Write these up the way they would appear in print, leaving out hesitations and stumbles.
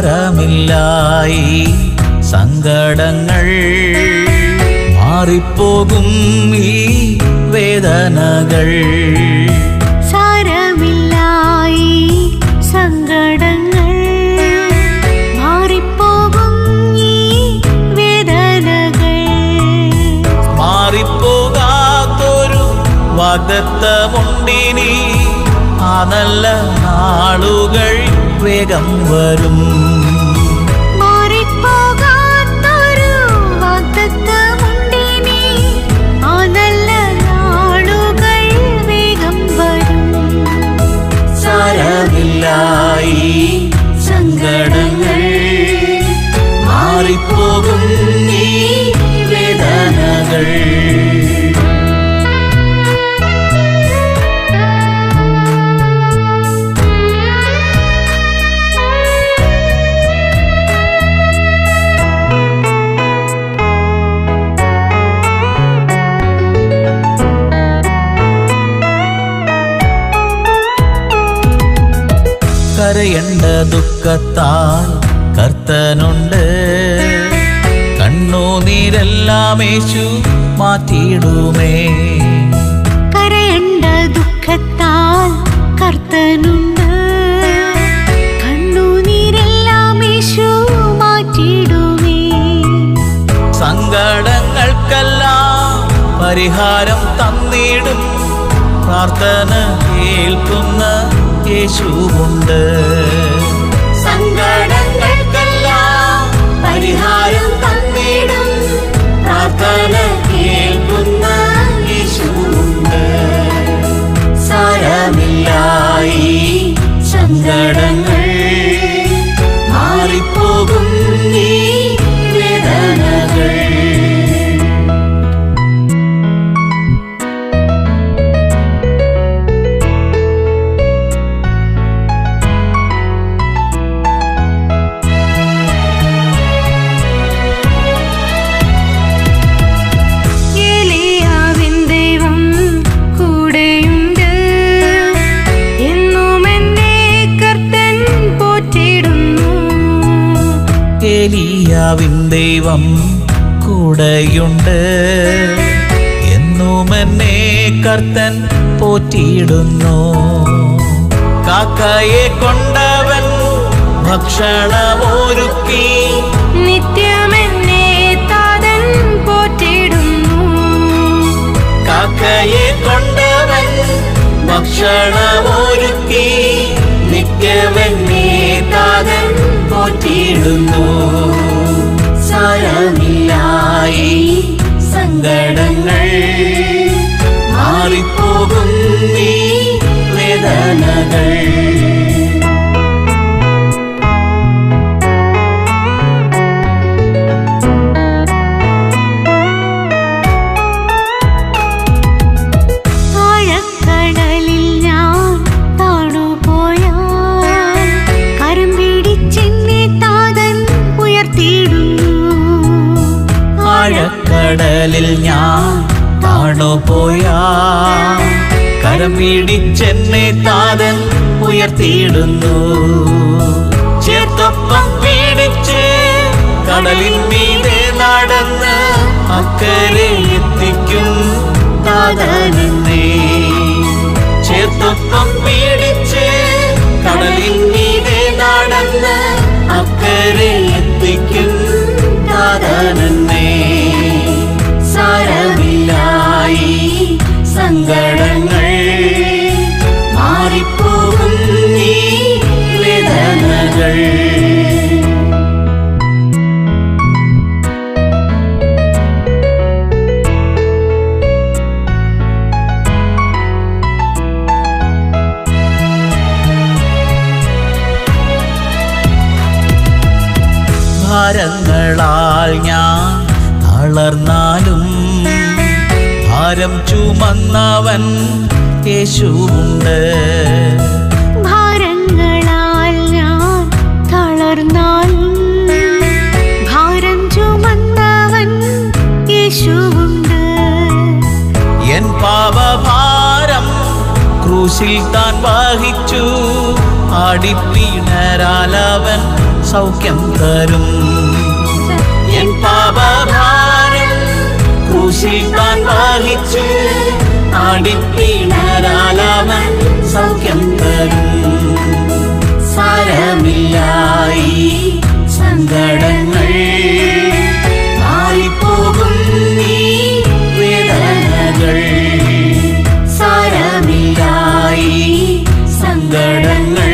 സാരമില്ലായി സങ്കടങ്ങൾ മാറിപ്പോകും ഈ വേദനകൾ. സാരമില്ലായി സങ്കടങ്ങൾ മാറിപ്പോകും ഈ വേദനകൾ. മാറിപ്പോകാത്തൊരു വാഗ്ദത്തമുണ്ടിനി, ആ നല്ല നാളുകൾ വേഗം വരും. മാറിപ്പോകാത്തൊരു വാഗ്ദത്തമുണ്ടിനി, ആ നല്ല നാളുകൾ വേഗം വരും. സാരമില്ലായി സങ്കടങ്ങൾ മാറിപ്പോകും ഈ വേദനകൾ. കരയേണ്ട ദുഃഖത്താൽ കർത്തനുണ്ട്, കണ്ണുനീരെല്ലാം യേശു മാറ്റിയിടുമേ. കരയേണ്ട ദുഃഖത്താൽ കർത്തനുണ്ട്, കണ്ണുനീരെല്ലാം യേശു മാറ്റിയിടുമേ. സങ്കടങ്ങൾക്കെല്ലാം പരിഹാരം തന്നിടും, പ്രാർത്ഥന കേൾക്കുന്ന യേശുവുണ്ട്. സങ്കടങ്ങൾക്കെല്ലാം പരിഹാരം തന്നിടും, പ്രാർത്ഥന കേൾക്കുന്ന യേശുവുണ്ട്. സാരമില്ലായി സങ്കടങ്ങൾ മാറിപ്പോകും ഈ വേദനകൾ. ഏലിയാവിൻ ദൈവം കൂടെയുണ്ട്, എന്നും എന്നെ കർത്തൻ പോറ്റിയിടുന്നു. കാക്കയെ കൊണ്ടവൻ ഭക്ഷണമൊരുക്കി, നിത്യമെന്നെ താതൻ പോറ്റിയിടുന്നു. കാക്കയെ കൊണ്ടവൻ ഭക്ഷണമൊരുക്കി, നിത്യമെന്നെ താതൻ പോറ്റിയിടുന്നു. സാരമില്ലായി സങ്കടങ്ങൾ മാറിപ്പോകും ഈ വേദനകൾ. ആഴക്കടലിൽ ഞാൻ താണുപോയാൽ കരം പിടിച്ചെന്നെ താതൻ ഉയർത്തിയിടുന്നു. ആഴക്കടലിൽ ഞാൻ താണുപോയാൽ കരം പിടിച്ചെന്നെ താതൻ ഉയർത്തിയിടുന്നു. ചേർത്തൊപ്പം പിടിച്ച് കടലിൻ മീതെ നടന്ന് അക്കരെ എത്തിക്കും താതനെന്നെ. ചേർത്തൊപ്പം പിടിച്ച് കടലിൻ മീതെ നടന്ന് അക്കരെ എത്തിക്കും താതനെന്നെ. സാരമില്ലായി സങ്കടങ്ങൾ മാറിപ്പോകും ഈ വേദനകൾ. ഭാരങ്ങളാൽ ഞാൻ തളർന്നാലും ഭാരം ചുമന്നവൻ യേശുവുണ്ട്. ഭാരങ്ങളാൽ ഞാൻ തളർന്നാലും ഭാരം ചുമന്നവൻ യേശുവുണ്ട്. എൻ പാപഭാരം ക്രൂശിൽ താൻ വഹിച്ചു, ആടിപ്പിണരാലവൻ സൗഖ്യം തരും. എൻ പാപഭാരം ക്രൂശിൽ താൻ വഹിച്ചു, അടിപ്പിണരാലവൻ സൗഖ്യം തരും. സാരമില്ലായി സങ്കടങ്ങൾ, മാറിപ്പോകും നീ വേദനകൾ. സാരമില്ലായി സങ്കടങ്ങൾ,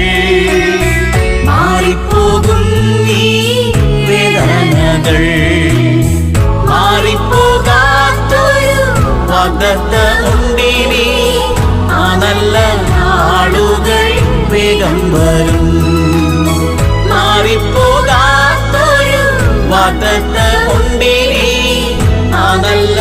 മാറിപ്പോകും നീ വേദനകൾ. മാറിപ്പോകാത്തൊരു വാഗ്ദത്തമുണ്ടിനി, ആ നല്ല നാളുകൾ വേഗം വരും. മാറിപ്പോകാത്തൊരു വാഗ്ദത്തമുണ്ടിനി, ആ നല്ല